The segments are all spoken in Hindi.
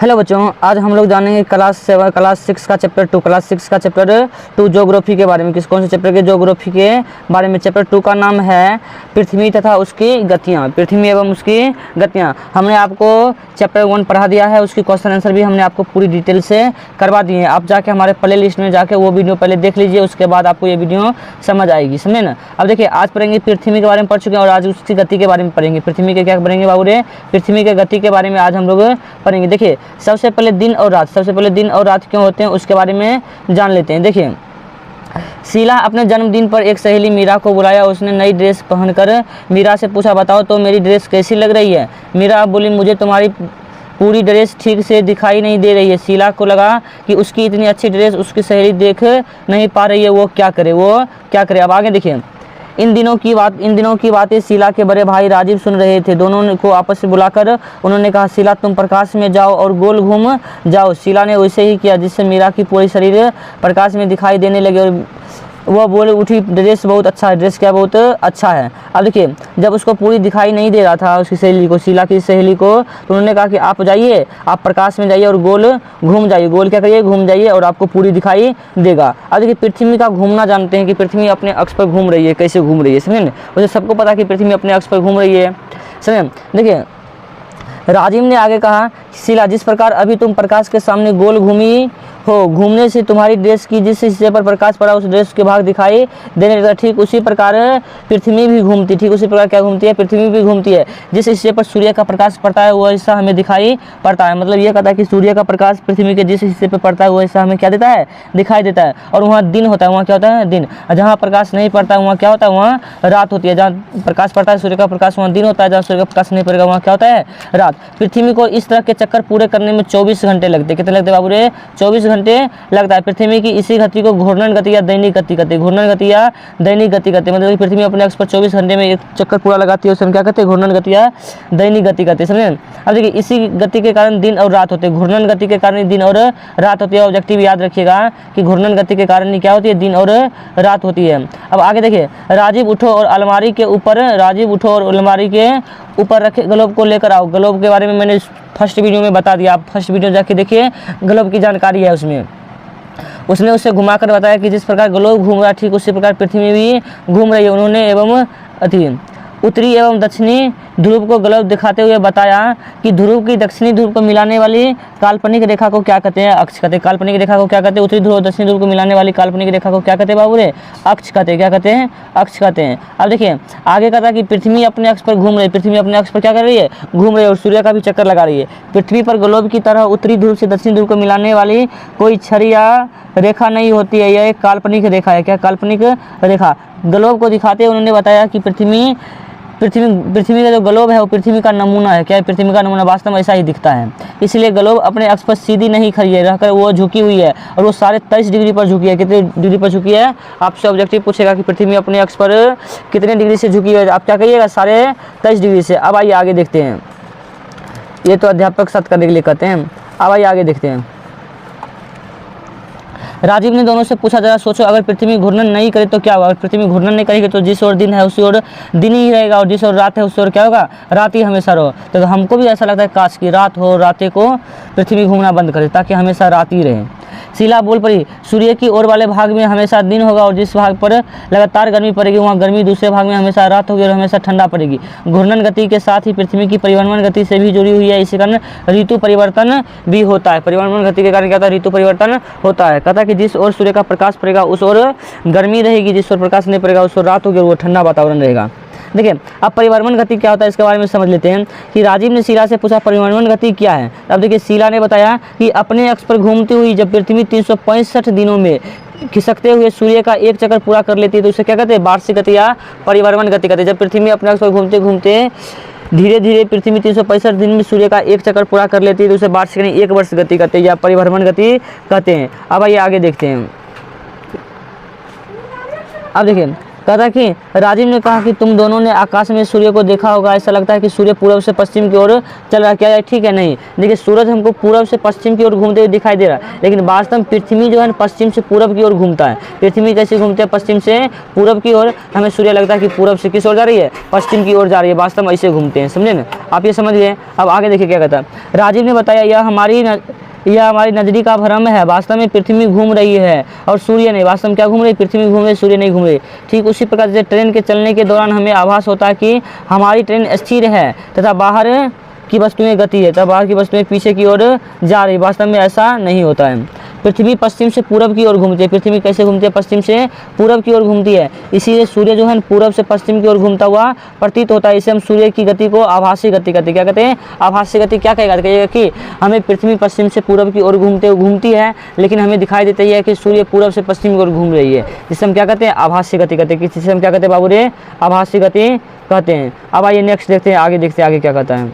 हेलो बच्चों, आज हम लोग जानेंगे क्लास 6 का चैप्टर 2 ज्योग्राफी के बारे में। कौन से चैप्टर के? ज्योग्राफी के बारे में। चैप्टर 2 का नाम है पृथ्वी तथा उसकी गतियाँ। पृथ्वी एवं उसकी गतियाँ। हमने आपको चैप्टर 1 पढ़ा दिया है, उसकी क्वेश्चन आंसर भी हमने आपको पूरी डिटेल से करवा दिए हैं। आप जाके हमारे प्ले लिस्ट में जाके वो वीडियो पहले देख लीजिए, उसके बाद आपको ये वीडियो समझ आएगी, समझे ना। अब देखिए, आज पढ़ेंगे पृथ्वी के बारे में पढ़ चुके हैं और आज उसकी गति के बारे में पढ़ेंगे। पृथ्वी के क्या पढ़ेंगे बाबू रे? पृथ्वी के गति के बारे में आज हम लोग पढ़ेंगे। देखिए, सबसे पहले दिन और रात क्यों होते हैं उसके बारे में जान लेते हैं। देखिए, शीला अपने जन्मदिन पर एक सहेली मीरा को बुलाया। उसने नई ड्रेस पहनकर मीरा से पूछा, बताओ तो मेरी ड्रेस कैसी लग रही है? मीरा बोली, मुझे तुम्हारी पूरी ड्रेस ठीक से दिखाई नहीं दे रही है। शीला को लगा कि उसकी इतनी अच्छी ड्रेस उसकी सहेली देख नहीं पा रही है, वो क्या करे। अब आगे देखिए, इन दिनों की बातें शीला के बड़े भाई राजीव सुन रहे थे। दोनों को आपस में बुलाकर उन्होंने कहा, शीला तुम प्रकाश में जाओ और गोल घूम जाओ। शीला ने वैसे ही किया, जिससे मीरा की पूरी शरीर प्रकाश में दिखाई देने लगे और वह बोल उठी, ड्रेस बहुत अच्छा है। ड्रेस क्या बहुत अच्छा है? अब देखिए, जब उसको पूरी दिखाई नहीं दे रहा था उसकी सहेली को, शीला की सहेली को, तो उन्होंने कहा कि आप जाइए, आप प्रकाश में जाइए और गोल घूम जाइए। गोल क्या करिए? घूम जाइए और आपको पूरी दिखाई देगा। अब देखिए, पृथ्वी का घूमना जानते हैं कि पृथ्वी अपने अक्ष पर घूम रही है। कैसे घूम रही है, समझे ना? वैसे सबको पता है कि पृथ्वी अपने अक्ष पर घूम रही है, समझे। देखिए, राजीव ने आगे कहा, शीला जिस प्रकार अभी तुम प्रकाश के सामने गोल घूमी हो, घूमने से तुम्हारी ड्रेस की जिस हिस्से पर प्रकाश पड़ा उस ड्रेस के भाग दिखाई देने लगा। ठीक उसी प्रकार पृथ्वी भी घूमती। ठीक उसी प्रकार क्या घूमती है? पृथ्वी भी घूमती है। जिस हिस्से पर सूर्य का प्रकाश पड़ता है वह हिस्सा हमें दिखाई पड़ता है। मतलब यह कहता है कि सूर्य का प्रकाश पृथ्वी के जिस हिस्से पर पड़ता है वह हिस्सा हमें क्या देता है? दिखाई देता है। और वहाँ दिन होता है, वहाँ क्या होता है? दिन। जहाँ प्रकाश नहीं पड़ता है वहाँ क्या होता है? वहाँ रात होती है। जहाँ प्रकाश पड़ता है सूर्य का प्रकाश वहाँ दिन होता है, जहाँ सूर्य का प्रकाश नहीं पड़ेगा वहाँ क्या होता है? रात। पृथ्वी को इस तरह के चक्कर पूरे करने में 24 घंटे लगते। कितने लगते बाबू रे? 24 घंटे लगता है। पृथ्वी की इसी गति को घूर्णन गति या दैनिक गति कहते हैं। घूर्णन गति या दैनिक गति कहते हैं। मतलब पृथ्वी अपने अक्ष पर 24 घंटे में एक चक्कर पूरा लगाती है, उसे हम क्या कहते हैं? घूर्णन गति या दैनिक गति कहते हैं, समझे। अब देखिए, इसी गति के कारण दिन और रात होते हैं। घूर्णन गति के कारण दिन और रात होती है। ऑब्जेक्टिव याद रखिएगा कि घूर्णन गति के कारण क्या होती है? दिन और रात होती है। अब आगे देखिए, राजीव उठो और अलमारी के ऊपर रखे ग्लोब को लेकर आओ। ग्लोब के बारे में मैंने फर्स्ट वीडियो में बता दिया, आप फर्स्ट वीडियो जाके देखिए, ग्लोब की जानकारी है उसमें। उसने उसे घुमाकर बताया कि जिस प्रकार ग्लोब घूम रहा है ठीक उसी प्रकार पृथ्वी भी घूम रही है। उन्होंने एवं उत्तरी एवं दक्षिणी ध्रुव को ग्लोब दिखाते हुए बताया कि ध्रुव की दक्षिणी ध्रुव को मिलाने वाली काल्पनिक रेखा को क्या कहते हैं? अक्ष कहते हैं। काल्पनिक रेखा को क्या कहते हैं? उत्तरी ध्रुव और दक्षिणी ध्रुव को मिलाने वाली काल्पनिक रेखा को क्या कहते हैं बाबू रे? अक्ष कहते हैं। क्या कहते हैं? अक्ष कहते हैं। अब देखिए, आगे कहता है कि पृथ्वी अपने अक्ष पर घूम रही है। पृथ्वी अपने अक्ष पर क्या कर रही है? घूम रही है और सूर्य का भी चक्कर लगा रही है। पृथ्वी पर ग्लोब की तरह उत्तरी ध्रुव से दक्षिणी ध्रुव को मिलाने वाली कोई छड़ी या रेखा नहीं होती है। यह एक काल्पनिक रेखा है। क्या? काल्पनिक रेखा। ग्लोब को दिखाते उन्होंने बताया कि पृथ्वी का जो ग्लोब है वो पृथ्वी का नमूना है। क्या है? पृथ्वी का नमूना वास्तव में ऐसा ही दिखता है। इसलिए ग्लोब अपने अक्ष पर सीधी नहीं खड़ी है, रहकर वो झुकी हुई है और वो 23.5 डिग्री पर झुकी है। कितने डिग्री पर झुकी है? आपसे ऑब्जेक्टिव पूछेगा कि पृथ्वी अपने अक्ष पर कितने डिग्री से झुकी है, आप क्या कहिएगा? 23.5 डिग्री से। अब आइए आगे देखते हैं। ये तो अध्यापक सत्य करने के लिए कहते हैं। अब आइए आगे देखते हैं। राजीव ने दोनों से पूछा, जरा सोचो, अगर पृथ्वी घूर्णन नहीं करे तो क्या होगा? अगर पृथ्वी घूर्णन नहीं करेगी तो जिस ओर दिन है उसी ओर दिन ही रहेगा और जिस ओर रात है उसी ओर क्या होगा? रात ही हमेशा रहो। तो हमको भी ऐसा लगता है काश की रात हो, रातें को पृथ्वी घूमना बंद करे ताकि हमेशा रात ही रहे। शीला बोल पड़ी, सूर्य की ओर वाले भाग में हमेशा दिन होगा और जिस भाग पर लगातार गर्मी पड़ेगी वहाँ गर्मी, दूसरे भाग में हमेशा रात होगी और हमेशा ठंडा पड़ेगी। घूर्णन गति के साथ ही पृथ्वी की परिभ्रमण गति से भी जुड़ी हुई है। इसी कारण ऋतु परिवर्तन भी होता है। परिभ्रमण गति के कारण क्या होता है? ऋतु परिवर्तन होता है। कहता है कि जिस ओर सूर्य का प्रकाश पड़ेगा उस ओर गर्मी रहेगी, जिस ओर प्रकाश नहीं पड़ेगा उस ओर रात होगी और वो ठंडा वातावरण रहेगा। देखिए, अब परिभ्रमण गति क्या होता है इसके बारे में समझ लेते हैं कि राजीव ने शीला से पूछा परिभ्रमण गति क्या है। अब देखिए, शीला ने बताया कि अपने अक्ष पर घूमती हुई जब पृथ्वी 365 दिनों में खिसकते हुए सूर्य का एक चक्कर पूरा कर लेती है तो उसे क्या कहते हैं? वार्षिक गति या परिभ्रमण गति कहते हैं। जब पृथ्वी अपने अक्ष पर घूमते घूमते धीरे धीरे पृथ्वी 365 दिन में सूर्य का एक चक्कर पूरा कर लेती है तो उसे वार्षिक यानी 1 वर्ष गति कहते हैं या परिभ्रमण गति कहते हैं। अब आइए आगे देखते हैं। अब देखिए, कहता कि राजीव ने कहा कि तुम दोनों ने आकाश में सूर्य को देखा होगा, ऐसा लगता है कि सूर्य पूरब से पश्चिम की ओर चल रहा है, क्या है ठीक है? नहीं, देखिए सूरज हमको पूरब से पश्चिम की ओर घूमते हुए दिखाई दे रहा है, लेकिन वास्तव में पृथ्वी जो है पश्चिम से पूरब की ओर घूमता है। पृथ्वी कैसे घूमते हैं? पश्चिम से पूरब की ओर। हमें सूर्य लगता है कि पूरब से किस ओर जा रही है? पश्चिम की ओर जा रही है, वास्तव में ऐसे घूमते हैं, समझे ना? आप ये समझ गए। अब आगे देखिए क्या कहता है। राजीव ने बताया यह हमारी नजरी का भ्रम है, वास्तव में पृथ्वी घूम रही है और सूर्य नहीं। वास्तव में क्या घूम रही? पृथ्वी घूम रही, सूर्य नहीं घूम रही। ठीक उसी प्रकार से ट्रेन के चलने के दौरान हमें आभास होता है कि हमारी ट्रेन स्थिर है तथा बाहर की वस्तुएं गति है, तब बाहर की वस्तुएं पीछे की ओर जा रही। वास्तव में ऐसा नहीं होता है। पृथ्वी पश्चिम से पूरब की ओर घूमती है। पृथ्वी कैसे घूमती है? पश्चिम से पूरब की ओर घूमती है, इसीलिए सूर्य जो है पूरब से पश्चिम की ओर घूमता हुआ प्रतीत होता है। इसे हम सूर्य की गति को आभासी गति कहते हैं। क्या कहते हैं? आभासी गति। क्या कहेगा कि हमें पृथ्वी पश्चिम से पूरब की ओर घूमती है, लेकिन हमें दिखाई देता है कि सूर्य पूरब से पश्चिम की ओर घूम रही है। जिसे हम क्या कहते हैं? आभासी गति कहते हैं। जिसे हम क्या कहते हैं बाबू रे? आभासी गति कहते हैं। अब आइए नेक्स्ट देखते हैं, आगे देखते हैं आगे क्या कहता है।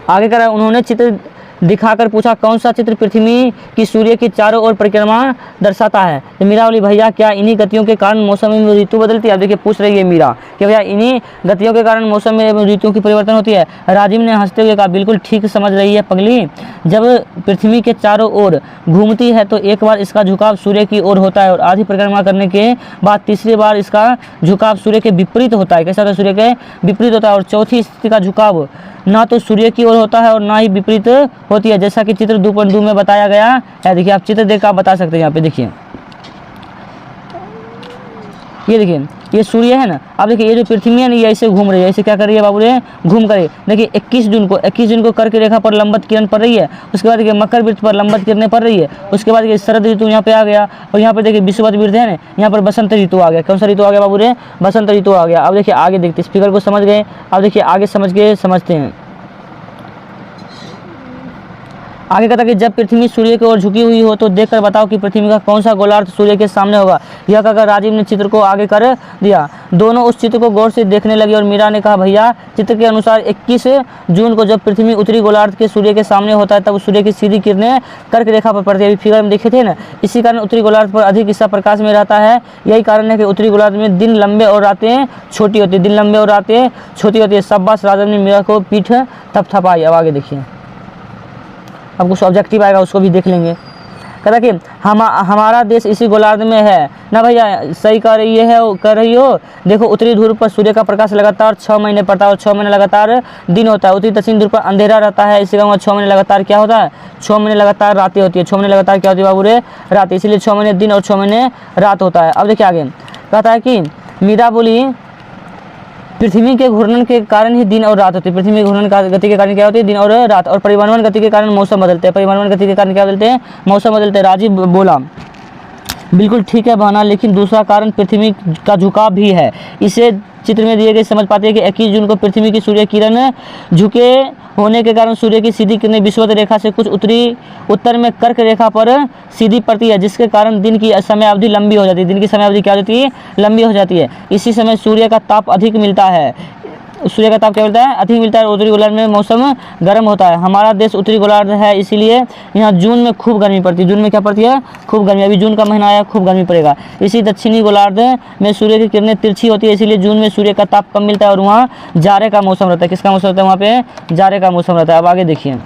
आगे कह रहा है, उन्होंने चित्र दिखाकर पूछा कौन सा चित्र पृथ्वी की सूर्य की चारों ओर परिक्रमा दर्शाता है? तो मीरा बोली भैया क्या इन्हीं गतियों के कारण मौसम में ऋतु बदलती है? अब देखिए पूछ रही है मीरा कि भैया इन्हीं गतियों के कारण मौसम में ऋतुओं की परिवर्तन होती है। राजीव ने हंसते हुए कहा बिल्कुल ठीक समझ रही है पगली, जब पृथ्वी के चारों ओर घूमती है तो एक बार इसका झुकाव सूर्य की ओर होता है और आधी परिक्रमा करने के बाद तीसरी बार इसका झुकाव सूर्य के विपरीत होता है। कैसा होता है? सूर्य के विपरीत होता है। और चौथी स्थिति का झुकाव ना तो सूर्य की ओर होता है और ना ही विपरीत होती है, जैसा कि चित्र 2.2 में बताया गया है। देखिए आप चित्र देखकर आप बता सकते हैं। यहाँ पे देखिए, ये देखिए ये सूर्य है ना। अब देखिए ये जो पृथ्वी है ना ये ऐसे घूम रही है, ऐसे क्या कर रही है बाबू रे? घूम कर। देखिए 21 जून को कर्क रेखा पर लंबवत किरण पड़ रही है। उसके बाद देखिए मकर वृत्त पर लंबवत किरणें पड़ रही है। उसके बाद देखिए शरद ऋतु यहाँ पे आ गया और यहाँ पर देखिए विषुवत वृत्त है ना, यहाँ पर बसंत ऋतु आ गया। कौन सा ऋतु आ गया बाबू रे? बसंत ऋतु आ गया। अब देखिए आगे देखते, स्पीकर को समझ गए। अब देखिए आगे समझते हैं। आगे कहता कि जब पृथ्वी सूर्य की ओर झुकी हुई हो तो देखकर बताओ कि पृथ्वी का कौन सा गोलार्ध सूर्य के सामने होगा। यह कहकर राजीव ने चित्र को आगे कर दिया। दोनों उस चित्र को गौर से देखने लगे और मीरा ने कहा भैया चित्र के अनुसार 21 जून को जब पृथ्वी उत्तरी गोलार्ध के सूर्य के सामने होता है तब सूर्य की सीधी किरणें कर्क रेखा पर पड़ती है। अभी फिगर में देखे थे ना, इसी कारण उत्तरी गोलार्ध पर अधिक हिस्सा प्रकाश में रहता है। यही कारण है कि उत्तरी गोलार्ध में दिन लंबे और रातें छोटी होती है। दिन लंबे और रातें छोटी होती है। शाबाश राजीव ने मीरा को पीठ थपथपाई। अब आगे देखिए, अब कुछ ऑब्जेक्टिव आएगा उसको भी देख लेंगे। कहता कि हमारा देश इसी गोलार्ध में है ना भैया? सही कह रही हो। देखो उत्तरी ध्रुव पर सूर्य का प्रकाश लगातार 6 महीने पड़ता है और 6 महीने लगातार दिन होता है। उत्तरी दक्षिण ध्रुव पर अंधेरा रहता है, इसी का 6 महीने लगातार क्या होता है? 6 महीने लगातार रातें होती है। 6 महीने लगातार क्या होती है बाबू रे? रात। इसीलिए 6 महीने दिन और 6 महीने रात होता है। अब देखिए आगे कहता है कि मीरा बोली पृथ्वी के घूर्णन के कारण ही दिन और रात होती है। पृथ्वी के घूर्णन गति के कारण क्या होती है? दिन और रात। और परिभ्रमण गति के कारण मौसम बदलते हैं। परिभ्रमण गति के कारण क्या बदलते हैं? मौसम बदलते हैं। राजीव बोला बिल्कुल ठीक है बहना, लेकिन दूसरा कारण पृथ्वी का झुकाव भी है। इसे चित्र में दिए गए समझ पाते हैं कि 21 जून को पृथ्वी की सूर्य किरण झुके होने के कारण सूर्य की सीधी किरणें विषुवत रेखा से कुछ उत्तर में कर्क रेखा पर सीधी पड़ती है, जिसके कारण दिन की समय अवधि लंबी हो जाती है। दिन की समय अवधि क्या हो जाती है? लंबी हो जाती है। इसी समय सूर्य का ताप अधिक मिलता है। सूर्य का ताप क्या मिलता है? अधिक मिलता है। उत्तरी गोलार्ध में मौसम गर्म होता है। हमारा देश उत्तरी गोलार्ध है, इसीलिए यहाँ जून में खूब गर्मी पड़ती है। जून में क्या पड़ती है? खूब गर्मी। अभी जून का महीना आया, खूब गर्मी पड़ेगा। इसी दक्षिणी गोलार्ध में सूर्य की किरणें तिरछी होती है, इसीलिए जून में सूर्य का ताप कम मिलता है और वहाँ जाड़े का मौसम रहता है। किसका मौसम रहता है? वहाँ पे जाड़े का मौसम रहता है। अब आगे देखिए,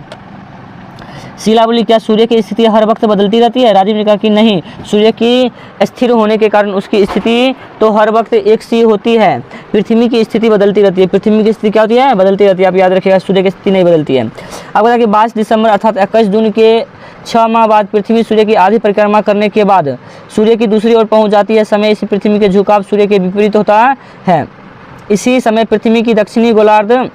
शीला बोली क्या सूर्य की स्थिति हर वक्त बदलती रहती है? राजीव ने कहा कि नहीं, सूर्य की स्थिर होने के कारण उसकी स्थिति तो हर वक्त एक सी होती है। पृथ्वी की स्थिति बदलती रहती है। पृथ्वी की स्थिति क्या होती है? बदलती रहती है। आप याद रखिएगा, सूर्य की स्थिति नहीं बदलती है। अब बता कि 22 दिसंबर अर्थात 21 जून के 6 माह बाद पृथ्वी सूर्य की आधी परिक्रमा करने के बाद सूर्य की दूसरी ओर पहुँच जाती है। समय इसी पृथ्वी के झुकाव सूर्य के विपरीत होता है। इसी समय पृथ्वी की दक्षिणी गोलार्ध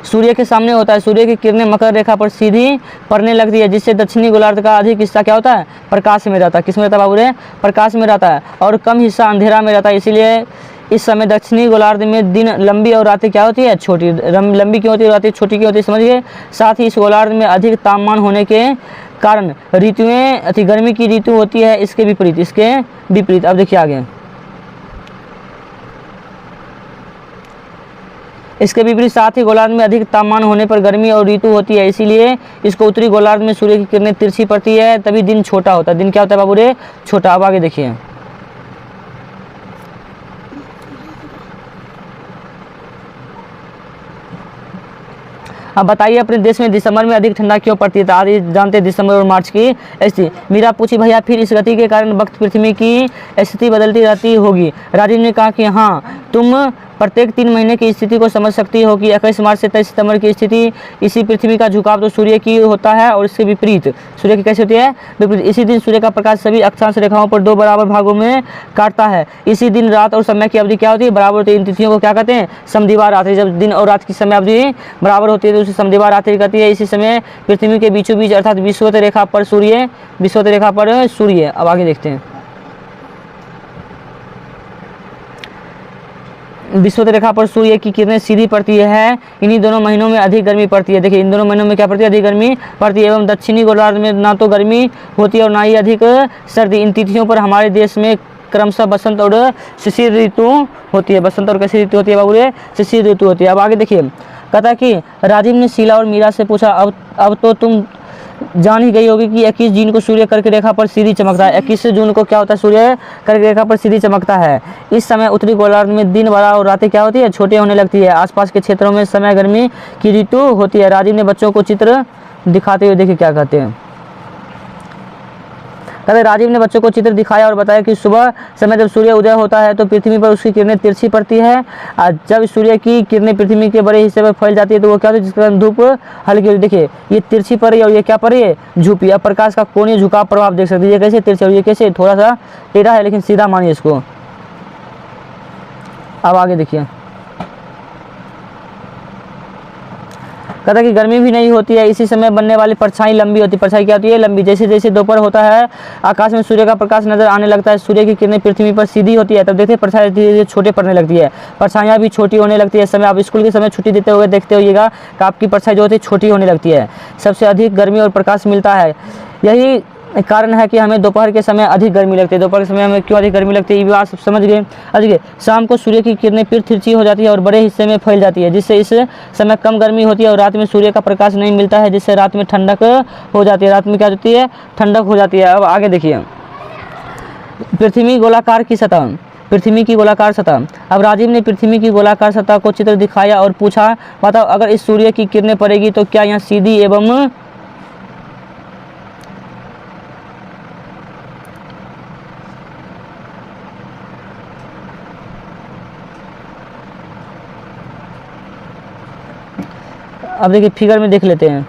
सूर्य के सामने होता है। सूर्य की किरणें मकर रेखा पर सीधी पड़ने लगती है, जिससे दक्षिणी गोलार्ध का अधिक हिस्सा क्या होता है? प्रकाश में रहता है। किस में रहता है बाबू रे? प्रकाश में रहता है। और कम हिस्सा अंधेरा में रहता है। इसीलिए इस समय दक्षिणी गोलार्ध में दिन लंबी और रातें क्या होती है? छोटी। लंबी क्यों होती है? रातें छोटी क्यों होती है? समझिए। साथ ही इस गोलार्ध में अधिक तापमान होने के कारण ऋतुएं गर्मी की ऋतु होती है, इसके विपरीत। अब देखिए आगे, इसके विपरीत साथ ही गोलार्ध में अधिक तापमान होने पर गर्मी और ऋतु होती है, इसीलिए इसको उत्तरी गोलार्ध में सूर्य की किरणें तिरछी पड़ती है, तभी दिन छोटा होता है। दिन क्या होता है बाबू रे? छोटा। अब आगे देखिए, अब बताइए अपने देश में दिसंबर में अधिक ठंडा क्यों पड़ती है? तो आज जानते हैं दिसंबर और मार्च की स्थिति। मीरा पूछी भैया फिर इस गति के कारण वक्त पृथ्वी की स्थिति बदलती रहती होगी? राजीव ने कहा कि हाँ, तुम प्रत्येक 3 महीने की स्थिति को समझ सकती हो कि 21 मार्च से 23 सितंबर की स्थिति। इसी पृथ्वी का झुकाव तो सूर्य की होता है और इसके विपरीत सूर्य की कैसे होती है? विपरीत। इसी दिन सूर्य का प्रकाश सभी अक्षांश रेखाओं पर 2 बराबर भागों में काटता है। इसी दिन रात और समय की अवधि क्या होती है? बराबर होती है। इन तिथियों को क्या कहते हैं? समद्विबाह रात्रि। जब दिन और रात की समय अवधि बराबर होती है तो उसे समद्विबाह रात्रि कहती है। इसी समय पृथ्वी के बीचों बीच अर्थात विषुवत रेखा पर सूर्य अब आगे देखते हैं। विषुवत रेखा पर सूर्य की किरणें सीधी पड़ती है। इन्हीं दोनों महीनों में अधिक गर्मी पड़ती है। देखिए इन दोनों महीनों में क्या पड़ती है? अधिक गर्मी पड़ती है। एवं दक्षिणी गोलार्ध में ना तो गर्मी होती है और ना ही अधिक सर्दी। इन तिथियों पर हमारे देश में क्रमशः बसंत और शिशिर ऋतु होती है। बसंत और कैसी ऋतु होती है बाबू? शिशिर ऋतु होती है। अब आगे देखिए, कहता कि राजीव ने शीला और मीरा से पूछा अब तो तुम जान ही गई होगी कि 21 जून को सूर्य कर्क रेखा पर सीधी चमकता है। 21 जून को क्या होता है? सूर्य कर्क रेखा पर सीधी चमकता है। इस समय उत्तरी गोलार्ध में दिन बड़ा और रातें क्या होती है? छोटी होने लगती है। आसपास के क्षेत्रों में समय गर्मी की ऋतु होती है। राजीव ने बच्चों को चित्र दिखाते हुए देखिए क्या कहते हैं। कहते राजीव ने बच्चों को चित्र दिखाया और बताया कि सुबह समय जब सूर्य उदय होता है तो पृथ्वी पर उसकी किरणें तिरछी पड़ती है। और जब सूर्य की किरणें पृथ्वी के बड़े हिस्से पर फैल जाती है तो वो क्या होती है? जिसके कारण धूप हल्की होती है। देखिए ये तिरछी पर है और ये क्या पर है? झुकी। अब प्रकाश का कोणीय झुकाव प्रभाव देख सकते हैं। ये कैसे तिरछी और ये कैसे थोड़ा सा टेढ़ा है लेकिन सीधा मानिए इसको। अब आगे देखिए, कहता कि गर्मी भी नहीं होती है। इसी समय बनने वाली परछाई लंबी होती है। परछाई क्या होती है? लंबी। जैसे जैसे दोपहर होता है आकाश में सूर्य का प्रकाश नजर आने लगता है। सूर्य की किरणें पृथ्वी पर सीधी होती है तब देखते हैं परछाई धीरे धीरे छोटे पड़ने लगती है। परछाइयाँ भी छोटी होने लगती है। समय आप स्कूल के समय छुट्टी देते हुए देखते होइएगा कि आपकी परछाई जो होती है छोटी होने लगती है। सबसे अधिक गर्मी और प्रकाश मिलता है। यही कारण है कि हमें दोपहर के समय अधिक गर्मी लगती है। दोपहर के समय हमें क्यों अधिक गर्मी लगती है ये बात सब समझ गए। अधिक शाम को सूर्य की किरणें फिर तिरछी हो जाती है और बड़े हिस्से में फैल जाती है, जिससे इस समय कम गर्मी होती है और रात में सूर्य का प्रकाश नहीं मिलता है, जिससे रात में ठंडक हो जाती है। रात में क्या होती है? ठंडक हो जाती है। अब आगे देखिए, पृथ्वी गोलाकार की सतह, पृथ्वी की गोलाकार सतह। अब राजीव ने पृथ्वी की गोलाकार सतह को चित्र दिखाया और पूछा बताओ अगर इस सूर्य की किरणें पड़ेगी तो क्या यहाँ सीधी एवं अब देखिए फिगर में देख लेते हैं।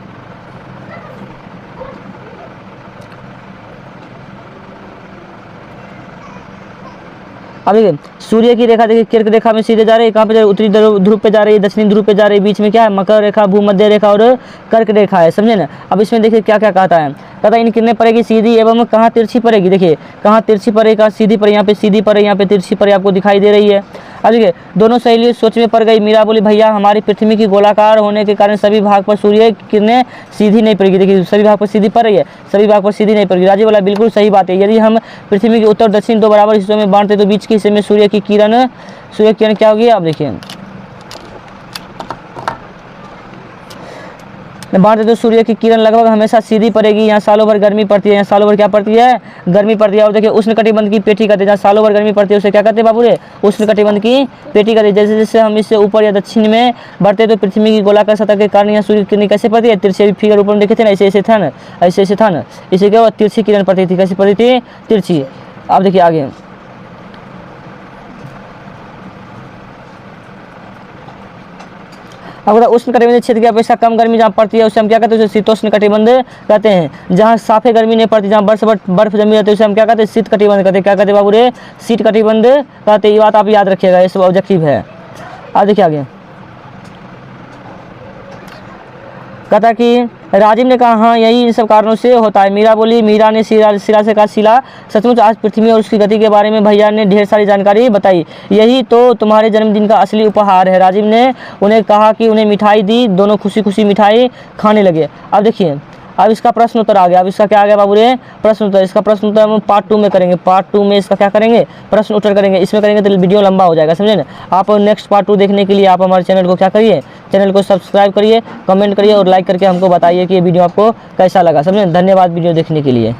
अब देखिए सूर्य की रेखा देखिए कर्क रेखा में सीधे जा रही है। कहाँ पे जा रही है? उत्तरी ध्रुव पे जा रही है, दक्षिणी ध्रुव पे जा रही है। बीच में क्या है? मकर रेखा, भूमध्य रेखा और कर्क रेखा है। समझे ना? अब इसमें देखिए क्या क्या कहता है। कहता है इन किरणें पड़ेगी सीधी एवं कहाँ तिरछी पड़ेगी? देखिए कहाँ तिरछी पड़ेगी, कहाँ सीधी पड़े, यहाँ पे सीधी पड़े, यहाँ पे तिरछी पड़े, आपको दिखाई दे रही है। अब देखिए दोनों सहेलियां सोच में पड़ गई। मीरा बोली भैया हमारी पृथ्वी की गोलाकार होने के कारण सभी भाग पर सूर्य की किरणें सीधी नहीं पड़ेगी। देखिए सभी भाग पर सीधी पड़ रही है, सभी भाग पर सीधी नहीं पड़ेगी। राजीव बोला बिल्कुल सही बात है। यदि हम पृथ्वी के उत्तर दक्षिण 2 बराबर हिस्सों में बांटते तो बीच के हिस्से में सूर्य की किरण क्या होगी? आप देखिए बांटते तो सूर्य की किरण लगभग हमेशा सीधी पड़ेगी। यहाँ सालों भर गर्मी पड़ती है, यहाँ सालों भर क्या पड़ती है? गर्मी पड़ती है। और देखिए उष्ण कटिबंध की पेटी कहते हैं। जहाँ सालों भर गर्मी पड़ती है उसे क्या कहते हैं बाबू रे? उष्ण कटिबंध की पेटी कहते हैं। जैसे जैसे हम इससे ऊपर या दक्षिण में बढ़ते तो पृथ्वी की गोलाकार सतह के कारण यहाँ सूर्य की किरण कैसे पड़ती है? तिरछी। फिगर ऊपर में देखे थे ना, ऐसे ऐसे था ना, ऐसे ऐसे था ना, इसे क्या हुआ? तिरछी किरण पड़ती थी। कैसी पड़ती थी? तिरछी। अब देखिए आगे, अगर उष्ण कटिबंधीय क्षेत्र की अपेक्षा कम गर्मी जहाँ पड़ती है उसे हम क्या कहते हैं? उसे शीतोष्ण कटिबंध कहते हैं। जहाँ साफे गर्मी नहीं पड़ती, जहाँ बर्फ जमी रहती है उसे हम क्या कहते हैं? शीत कटिबंध कहते हैं। क्या कहते हैं बाबू रे? शीत कटिबंध कहते हैं। ये बात आप याद रखिएगा, ये सब ऑब्जेक्टिव है। अब देखिए आगे, कहता कि राजीव ने कहा हाँ यही इन सब कारणों से होता है। मीरा बोली, मीरा ने शीला से कहा शीला सचमुच आज पृथ्वी और उसकी गति के बारे में भैया ने ढेर सारी जानकारी बताई। यही तो तुम्हारे जन्मदिन का असली उपहार है। राजीव ने उन्हें कहा कि उन्हें मिठाई दी। दोनों खुशी खुशी मिठाई खाने लगे। अब देखिए अब इसका प्रश्न उत्तर आ गया। अब इसका क्या आ गया बाबू रे? प्रश्न उत्तर। इसका प्रश्न उत्तर हम पार्ट 2 में करेंगे। पार्ट 2 में इसका क्या करेंगे? प्रश्न उत्तर करेंगे। इसमें करेंगे तो वीडियो लंबा हो जाएगा, समझे ना? आप नेक्स्ट पार्ट 2 देखने के लिए आप हमारे चैनल को क्या करिए? चैनल को सब्सक्राइब करिए, कमेंट करिए और लाइक करके हमको बताइए कि ये वीडियो आपको कैसा लगा। समझे? धन्यवाद वीडियो देखने के लिए।